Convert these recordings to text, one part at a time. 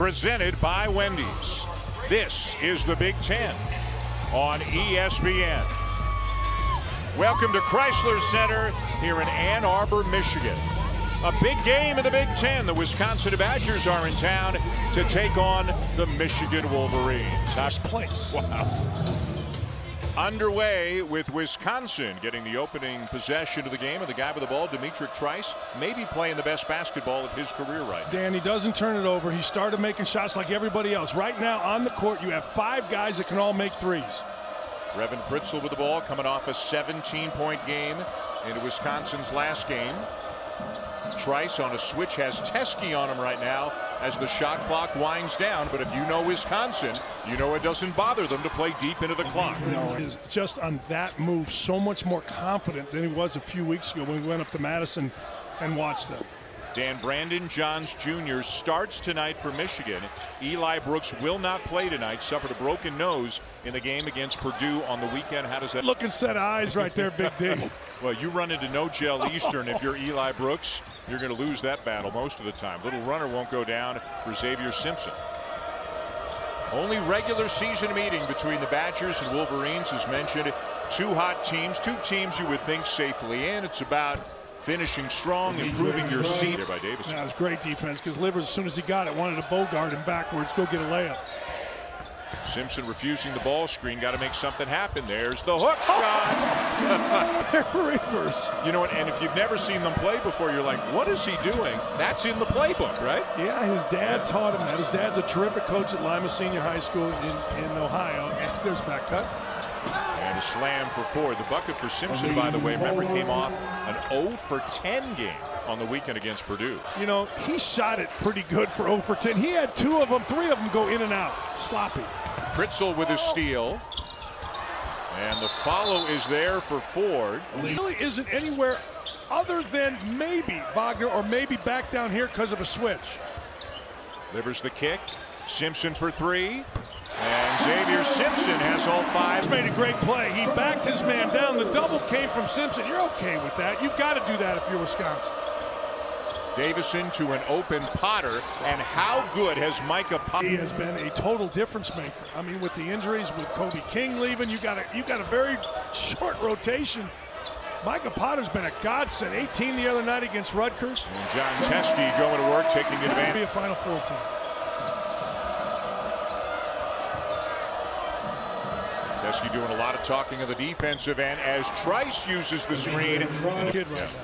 presented by Wendy's. This is the Big Ten on ESPN. Welcome to Chrysler Center here in Ann Arbor, Michigan. A big game in the Big Ten. The Wisconsin Badgers are in town to take on the Michigan Wolverines. Last place. Wow. Underway with Wisconsin getting the opening possession of the game, and the guy with the ball, Demetric Trice, maybe playing the best basketball of his career right now. Dan, he doesn't turn it over. He started making shots like everybody else. Right now on the court, you have 5 guys that can all make threes. Revan Pritzel with the ball, coming off a 17-point game into Wisconsin's last game. Trice on a switch has Teske on him right now as the shot clock winds down. But if you know Wisconsin, you know it doesn't bother them to play deep into the clock. No, he's just on that move so much more confident than he was a few weeks ago when we went up to Madison and watched them. Dan Brandon Johns Jr. starts tonight for Michigan. Eli Brooks will not play tonight. Suffered a broken nose in the game against Purdue on the weekend. How does that look? And set of eyes right there, Big D. Well, you run into no gel Eastern if you're Eli Brooks. You're going to lose that battle most of the time. Little runner won't go down for Xavier Simpson. Only regular season meeting between the Badgers and Wolverines, as mentioned. 2 hot teams, 2 teams you would think safely in. It's about finishing strong, improving your seed. There by Davis. That was great defense because Livers, as soon as he got it, wanted to bogart him backwards, go get a layup. Simpson refusing the ball screen. Got to make something happen. There's the hook shot. Rivers. You know what? And if you've never seen them play before, you're like, what is he doing? That's in the playbook, right? Yeah, his dad taught him that. His dad's a terrific coach at Lima Senior High School in Ohio. And there's back cut. And a slam for 4. The bucket for Simpson, by the way, remember, came off an 0 for 10 game on the weekend against Purdue. You know, he shot it pretty good for 0 for 10. He had 2 of them, 3 of them go in and out. Sloppy. Pritzel with a steal. And the follow is there for Ford. He really isn't anywhere other than maybe Wagner or maybe back down here because of a switch. Livers the kick. Simpson for 3. And Xavier Simpson has all 5. He's made a great play. He backed his man down. The double came from Simpson. You're okay with that. You've got to do that if you're Wisconsin. Davison to an open Potter, and how good has Micah Potter? He has been a total difference maker. I mean, with the injuries, with Kobe King leaving, you got a very short rotation. Micah Potter's been a godsend. 18 the other night against Rutgers. And John Teske going to work, taking advantage. Be a Final Four team. Teske doing a lot of talking of the defensive end as Trice uses the screen. Kid right now.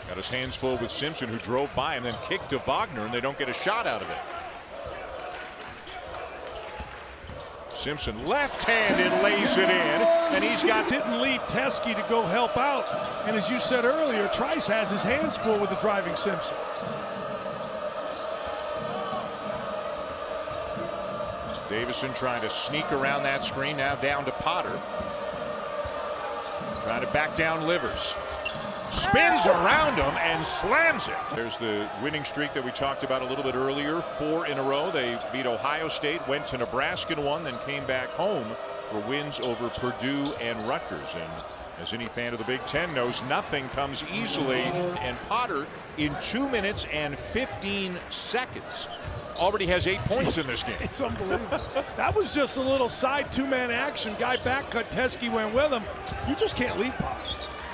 Got his hands full with Simpson, who drove by him, then kicked to Wagner, and they don't get a shot out of it. Simpson left-handed lays it in, and he's got... Didn't leave Teske to go help out, and as you said earlier, Trice has his hands full with the driving Simpson. Davison trying to sneak around that screen, now down to Potter. Trying to back down Livers. Spins around him and slams it. There's the winning streak that we talked about a little bit earlier. 4 in a row. They beat Ohio State, went to Nebraska and won, then came back home for wins over Purdue and Rutgers. And as any fan of the Big Ten knows, nothing comes easily. And Potter, in 2 minutes and 15 seconds, already has 8 points in this game. It's unbelievable. That was just a little side 2-man action. Guy back cut, Teske went with him. You just can't leave Potter.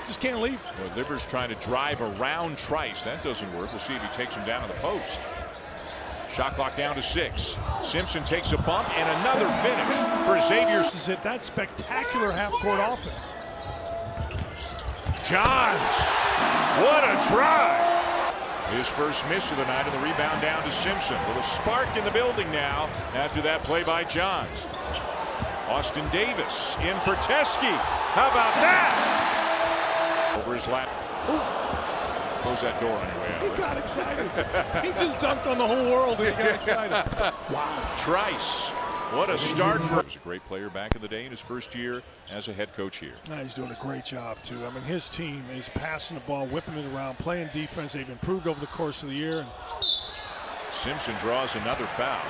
Just can't leave. Well, Livers trying to drive around Trice. That doesn't work. We'll see if he takes him down to the post. Shot clock down to 6. Simpson takes a bump and another finish for Xavier. This is it. That spectacular half-court offense. Johns, what a drive. His first miss of the night, and the rebound down to Simpson. With a spark in the building now after that play by Johns. Austin Davis in for Teske. How about that? Over his lap. Ooh. Close that door on your way out. He got excited. He just dunked on the whole world and he got excited. Wow. Trice. What a start for him. He was a great player back in the day in his first year as a head coach here. He's doing a great job, too. I mean, his team is passing the ball, whipping it around, playing defense. They've improved over the course of the year. Simpson draws another foul.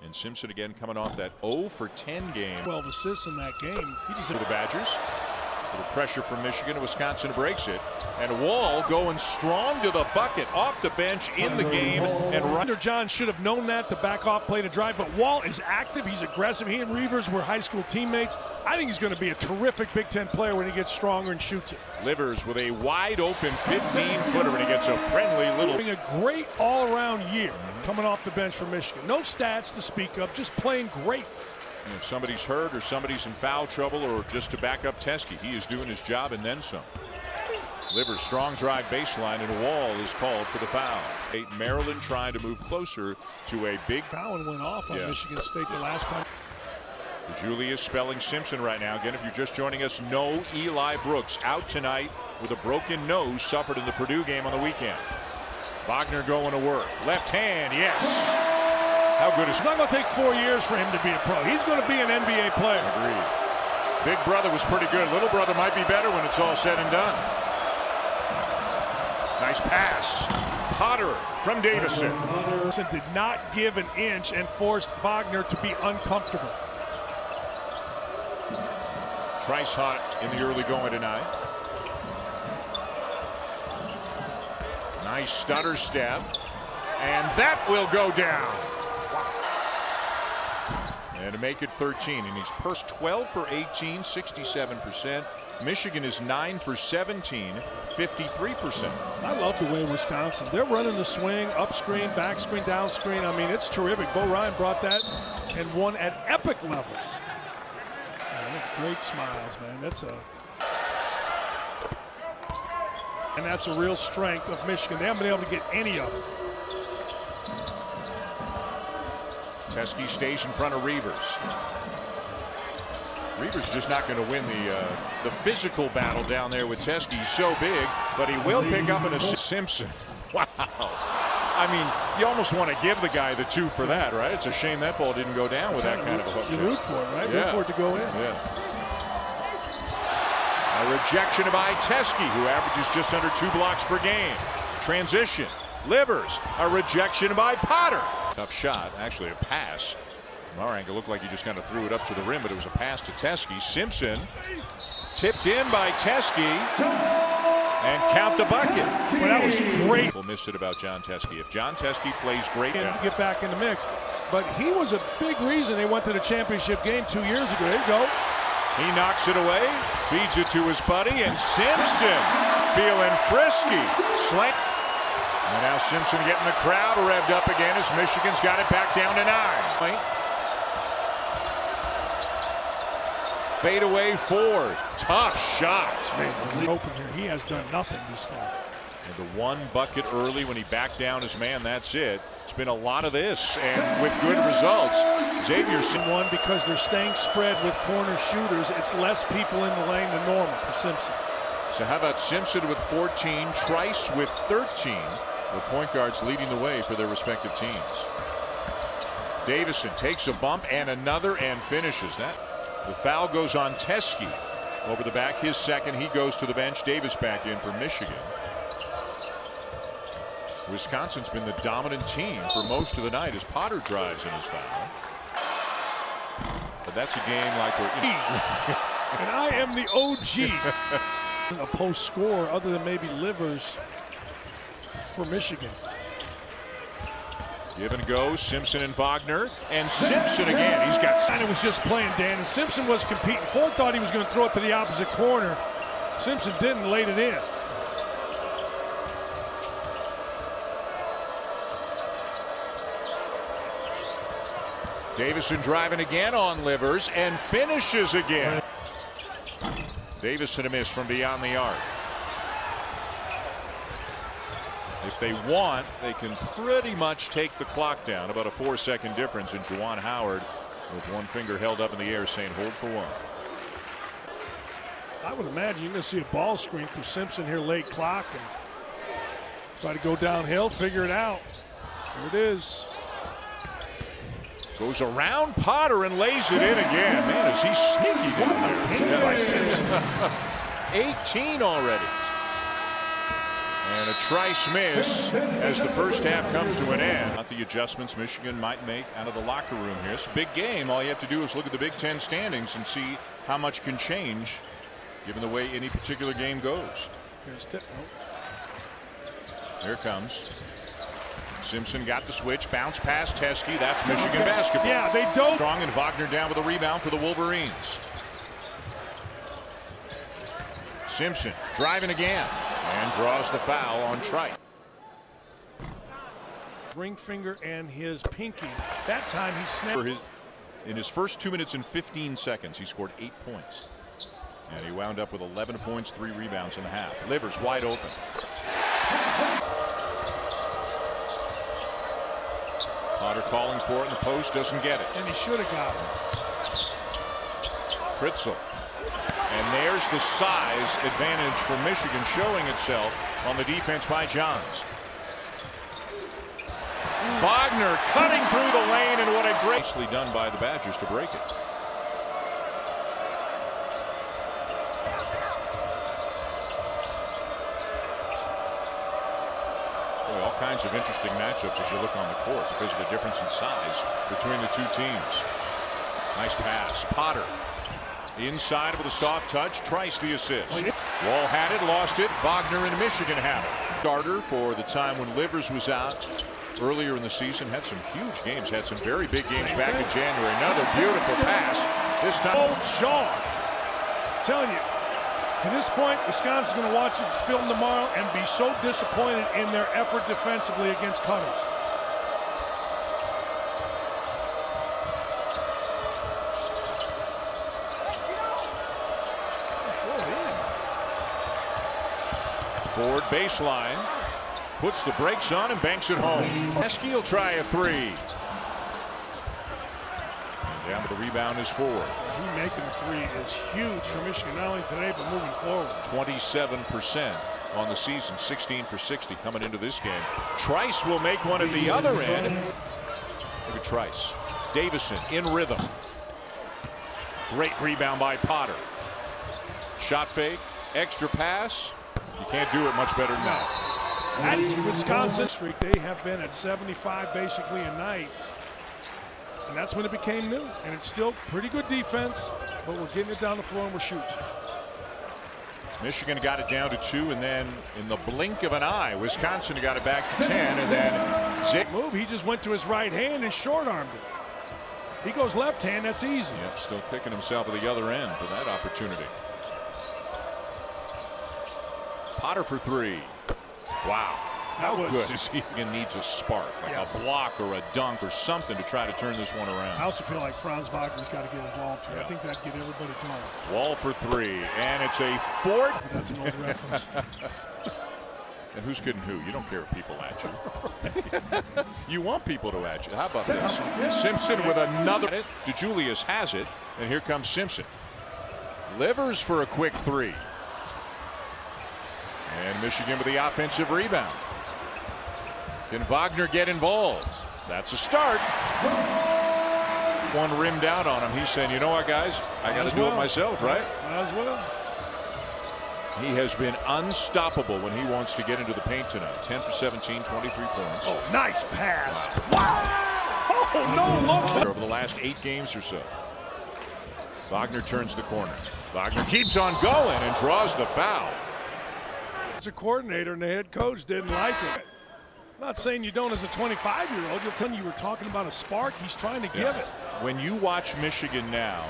And Simpson again coming off that 0 for 10 game. 12 assists in that game. He just for the Badgers. Little pressure from Michigan. Wisconsin breaks it. And Wall going strong to the bucket, off the bench, in the game. And John should have known that to back off, play to drive. But Wall is active. He's aggressive. He and Reavers were high school teammates. I think he's going to be a terrific Big Ten player when he gets stronger and shoots it. Livers with a wide open 15-footer, and he gets a friendly little. Having a great all-around year coming off the bench for Michigan. No stats to speak of, just playing great. And if somebody's hurt or somebody's in foul trouble or just to back up Teskey, he is doing his job and then some. Livers strong drive baseline, and Wall is called for the foul. Maryland trying to move closer to a big. Bowen went off on Michigan State the last time. Julius spelling Simpson right now. Again, if you're just joining us, no Eli Brooks out tonight with a broken nose suffered in the Purdue game on the weekend. Wagner going to work. Left hand, yes. How good is It's not going to take 4 years for him to be a pro. He's going to be an NBA player. Agreed. Big brother was pretty good. Little brother might be better when it's all said and done. Nice pass. Potter from Davison. Did not give an inch and forced Wagner to be uncomfortable. Trice hot in the early going tonight. Nice stutter step. And that will go down. And to make it 13, and he's Purse 12 for 18, 67%. Michigan is 9 for 17, 53%. I love the way Wisconsin, they're running the swing, up screen, back screen, down screen. I mean, it's terrific. Bo Ryan brought that and won at epic levels. Man, great smiles, man. That's a real strength of Michigan. They haven't been able to get any of it. Teskey stays in front of Reavers. Reavers just not going to win the physical battle down there with Teskey. He's so big, but he will pick up an assist. Simpson. Wow. I mean, you almost want to give the guy the 2 for that, right? It's a shame that ball didn't go down with that kind of a hook. You root for it, right? Root for it to go in. Yeah. A rejection by Teskey, who averages just under 2 blocks per game. Transition. Livers. A rejection by Potter. Tough shot, actually a pass. From our angle, looked like he just kind of threw it up to the rim, but it was a pass to Teskey. Simpson tipped in by Teskey, and count the bucket. Well, that was great. People missed it about John Teskey. If John Teskey plays great, get baback in the mix. But he was a big reason they went to the championship game 2 years ago. There you go. He knocks it away, feeds it to his buddy, and Simpson feeling frisky. Slant. And now Simpson getting the crowd revved up again as Michigan's got it back down to 9. Fade away forward. Tough shot. Man, open here. He has done nothing this far. And the 1 bucket early when he backed down his man, that's it. It's been a lot of this, and with good results. Xavier's one because they're staying spread with corner shooters. It's less people in the lane than normal for Simpson. So how about Simpson with 14, Trice with 13. The point guards leading the way for their respective teams. Davison takes a bump and another and finishes that. The foul goes on Teskey over the back, his second. He goes to the bench. Davis back in for Michigan. Wisconsin's been the dominant team for most of the night as Potter drives in his foul. But that's a game like we're in. And I am the OG. A post score other than maybe Livers for Michigan. Give and go, Simpson and Wagner, and Simpson again. He's got. And it was just playing Dan, and Simpson was competing. Ford thought he was going to throw it to the opposite corner. Simpson didn't, laid it in. Davison driving again on Livers and finishes again. Davison a miss from beyond the arc. If they want, they can pretty much take the clock down. About a 4-second difference, and Juwan Howard with one finger held up in the air saying hold for 1. I would imagine you're going to see a ball screen for Simpson here late clock and try to go downhill, figure it out. There it is. Goes around Potter and lays it in again. Man, is he sneaky down there. By Simpson. 18 already. And a Trice miss as the first half comes to an end. Not the adjustments Michigan might make out of the locker room here. It's a big game. All you have to do is look at the Big Ten standings and see how much can change given the way any particular game goes. Here's Here comes Simpson. Got the switch, bounce past Teskey. That's Michigan basketball. Yeah, they don't. Strong, and Wagner down with a rebound for the Wolverines. Simpson driving again and draws the foul on Trice. Ring finger and his pinky. That time he snapped. In his first 2 minutes and 15 seconds, he scored 8 points. And he wound up with 11 points, 3 rebounds in the half. Livers wide open. Potter calling for it in the post, doesn't get it. And he should have got it. Fritzl. And there's the size advantage for Michigan showing itself on the defense by Johns. Wagner cutting through the lane, and what a gracefully done by the Badgers to break it. Boy, all kinds of interesting matchups as you look on the court because of the difference in size between the two teams. Nice pass. Potter inside with a soft touch. Trice the assist. Wall had it, lost it. Wagner and Michigan have it. Starter for the time when Livers was out earlier in the season. Had some huge games. Had some very big games back in January. Another beautiful pass. This time. Oh, jaw. I'm telling you, to this point, Wisconsin's going to watch it film tomorrow and be so disappointed in their effort defensively against Cutters. Forward baseline. Puts the brakes on and banks it home. Teskey will try a three. And down to the rebound is Ford. He making the three is huge for Michigan, not only today, but moving forward. 27% on the season, 16 for 60 coming into this game. Trice will make one at the other end. Look at Trice. Davison in rhythm. Great rebound by Potter. Shot fake, extra pass. You can't do it much better than that. That's Wisconsin streak. They have been at 75 basically a night. And that's when it became new. And it's still pretty good defense, but we're getting it down the floor and we're shooting. Michigan got it down to 2, and then in the blink of an eye, Wisconsin got it back to 10, and then Zig move. He just went to his right hand and short-armed it. He goes left hand, that's easy. Yep, still kicking himself at the other end for that opportunity. Potter for 3. Wow. How good is he? He needs a spark, like a block or a dunk or something to try to turn this one around. I also feel like Franz Wagner's got to get involved here. I think that'd get everybody going. Wall for 3, and it's a fort. That's an old reference. And who's kidding who? You don't care if people at you. You want people to at you. How about this? Simpson with another. DeJulius has it, and here comes Simpson. Livers for a quick 3. And Michigan with the offensive rebound. Can Wagner get involved? That's a start. One rimmed out on him. He's saying, you know what, guys? I got to do it myself, right? Might as well. He has been unstoppable when he wants to get into the paint tonight. 10 for 17, 23 points. Oh, nice pass. Wow. Oh, no look. Over the last 8 games or so. Wagner turns the corner. Wagner keeps on going and draws the foul. As a coordinator and the head coach didn't like it. I'm not saying you don't as a 25-year-old. You'll tell me you were talking about a spark. He's trying to give it. When you watch Michigan now,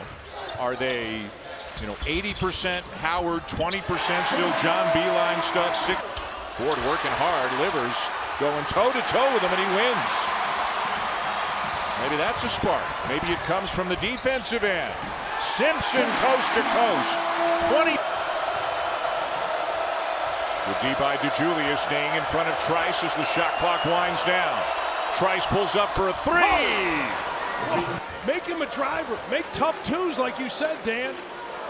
are they, 80% Howard, 20% still John Beilein stuff? Ford working hard. Livers going toe-to-toe with him, and he wins. Maybe that's a spark. Maybe it comes from the defensive end. Simpson coast to coast. 20. Good D by DeJulius, staying in front of Trice as the shot clock winds down. Trice pulls up for a 3. Make him a driver. Make tough twos like you said, Dan.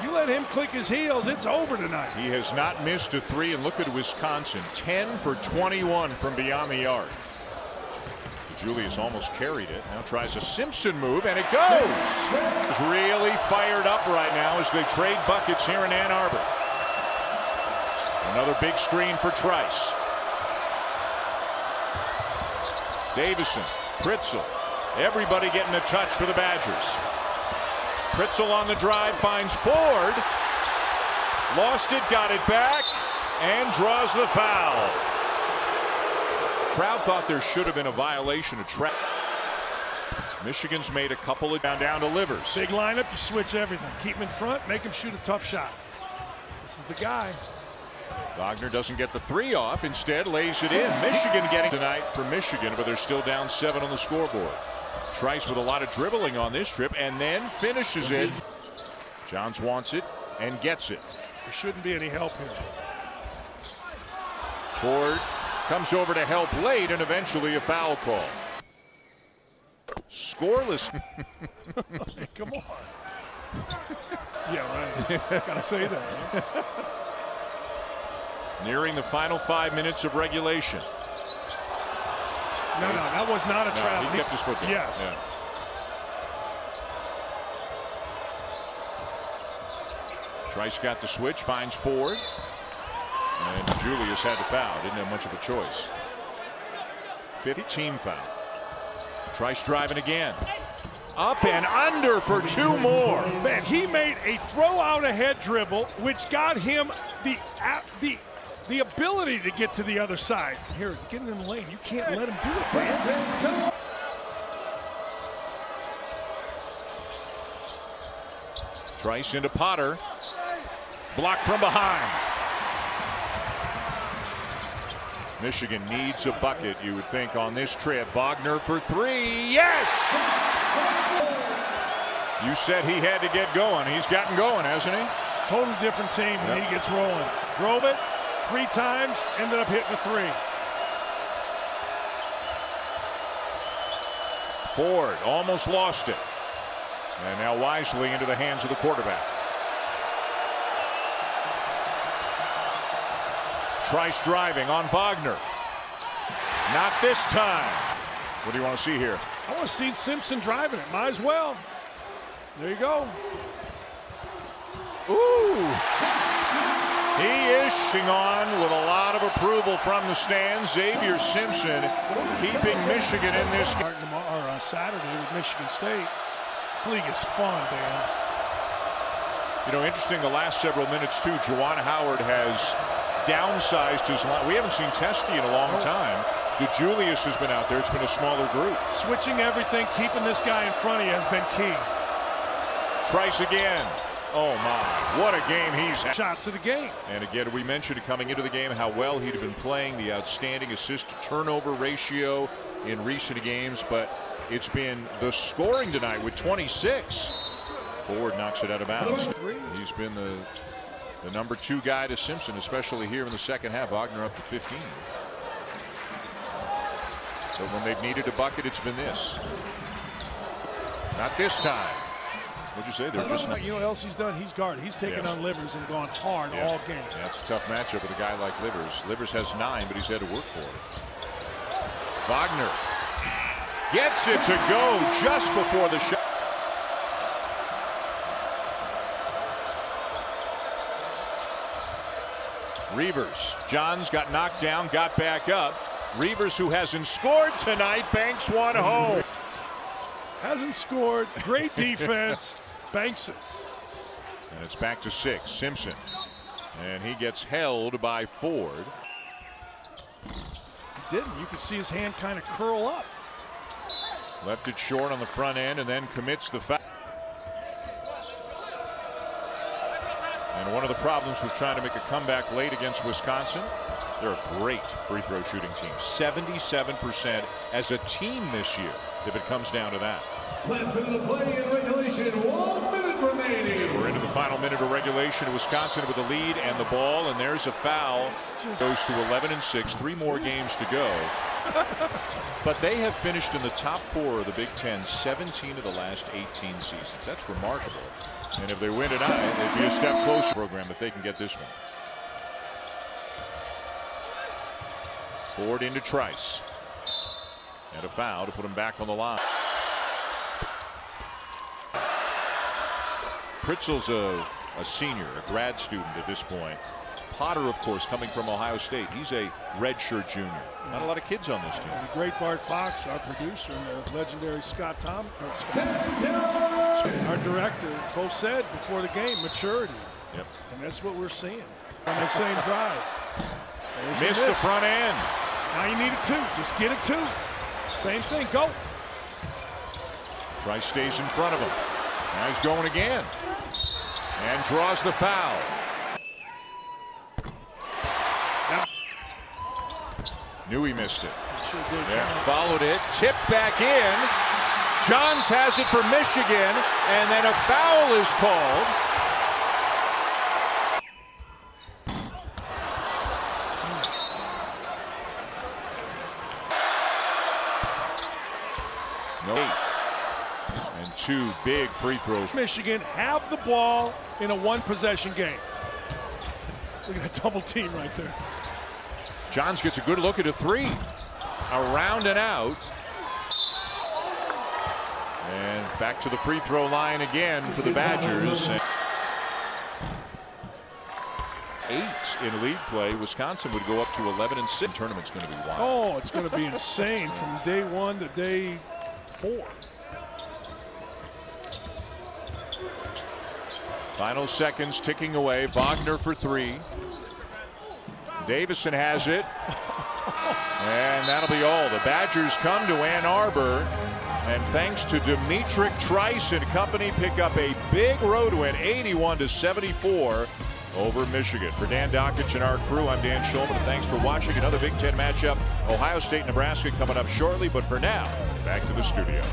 You let him click his heels, it's over tonight. He has not missed a 3, and look at Wisconsin. 10 for 21 from beyond the arc. DeJulius almost carried it. Now tries a Simpson move, and it goes. He's really fired up right now as they trade buckets here in Ann Arbor. Another big screen for Trice. Davison, Fritzl, everybody getting a touch for the Badgers. Fritzl on the drive finds Ford. Lost it, got it back, and draws the foul. Crowd thought there should have been a violation of track. Michigan's made a couple of down to Livers. Big lineup, you switch everything. Keep him in front, make him shoot a tough shot. This is the guy. Wagner doesn't get the three off, instead lays it in. Michigan getting tonight for Michigan, but they're still down 7 on the scoreboard. Trice with a lot of dribbling on this trip and then finishes it. Johns wants it and gets it. There shouldn't be any help here. Ford comes over to help late and eventually a foul call. Scoreless. Hey, come on. Yeah, right. Gotta say that. Huh? Nearing the final 5 minutes of regulation. No, that was not a travel. He kept his foot down. Yes. Yeah. Trice got the switch, finds Ford. And Julius had to foul. Didn't have much of a choice. 5th team foul. Trice driving again. Up and under for 2 more. Man, he made a throw out ahead dribble, which got him the ability to get to the other side. Here, getting in the lane. You can't let him do it, man. Trice into Potter. Blocked from behind. Michigan needs a bucket, you would think, on this trip. Wagner for 3. Yes! You said he had to get going. He's gotten going, hasn't he? Total different team when he gets rolling. Drove it 3 times, ended up hitting a 3. Ford almost lost it. And now wisely into the hands of the quarterback. Trice driving on Wagner. Not this time. What do you want to see here? I want to see Simpson driving it. Might as well. There you go. Ooh. He is shooting on with a lot of approval from the stands. Xavier Simpson keeping Michigan in this game. Starting tomorrow on Saturday with Michigan State. This league is fun, Dan. You know, interesting, the last several minutes, too. Juwan Howard has downsized his line. We haven't seen Teskey in a long time. DeJulius has been out there. It's been a smaller group. Switching everything, keeping this guy in front of you has been key. Trice again. Oh, my. What a game he's had. Shots of the game. And again, we mentioned coming into the game how well he'd been playing, the outstanding assist-to-turnover ratio in recent games, but it's been the scoring tonight with 26. Ford knocks it out of bounds. He's been the number 2 guy to Simpson, especially here in the second half. Wagner up to 15. But when they've needed a bucket, it's been this. Not this time. What'd you say? They're just not. You know what else he's done? He's guarded. He's taken on Livers and gone hard all game. Yeah, it's a tough matchup with a guy like Livers. Livers has 9, but he's had to work for it. Wagner gets it to go just before the shot. Reavers. Johns got knocked down, got back up. Reavers, who hasn't scored tonight, banks one home. Hasn't scored. Great defense. Banks it. And it's back to 6. Simpson. And he gets held by Ford. He didn't. You could see his hand kind of curl up. Left it short on the front end and then commits the foul. And one of the problems with trying to make a comeback late against Wisconsin, they're a great free throw shooting team. 77% as a team this year, if it comes down to that. Last minute of play in regulation, 1 minute remaining. We're into the final minute of regulation. Wisconsin with the lead and the ball, and there's a foul. Goes to 11-6, 3 more games to go. But they have finished in the top 4 of the Big Ten 17 of the last 18 seasons. That's remarkable. And if they win tonight, they'd be a step closer program if they can get this one. Ford into Trice. And a foul to put him back on the line. Pritzel's a senior, a grad student at this point. Potter, of course, coming from Ohio State. He's a redshirt junior. Not a lot of kids on this team. And the great Bart Fox, our producer, and the legendary Scott Tom, our director, both said before the game, maturity. Yep. And that's what we're seeing on the same drive. Missed the front end. Now you need a 2. Just get a 2. Same thing. Go. Trice stays in front of him. Now he's going again. And draws the foul. Knew he missed it. Sure did. Yeah, followed it. Tipped back in. Johns has it for Michigan. And then a foul is called. No. And 2 big free throws. Michigan have the ball in a 1-possession game. Look at that double team right there. Johns gets a good look at a 3. Around and out. And back to the free throw line again for the Badgers. 8 in league play. Wisconsin would go up to 11-6. The tournament's going to be wild. Oh, it's going to be insane from day 1 to day 4. Final seconds ticking away. Wagner for 3. Davison has it. And that'll be all. The Badgers come to Ann Arbor. And thanks to Demetric Trice and company, pick up a big road win, 81-74 over Michigan. For Dan Dockich and our crew, I'm Dan Schulman. Thanks for watching another Big Ten matchup. Ohio State, Nebraska coming up shortly. But for now, back to the studio.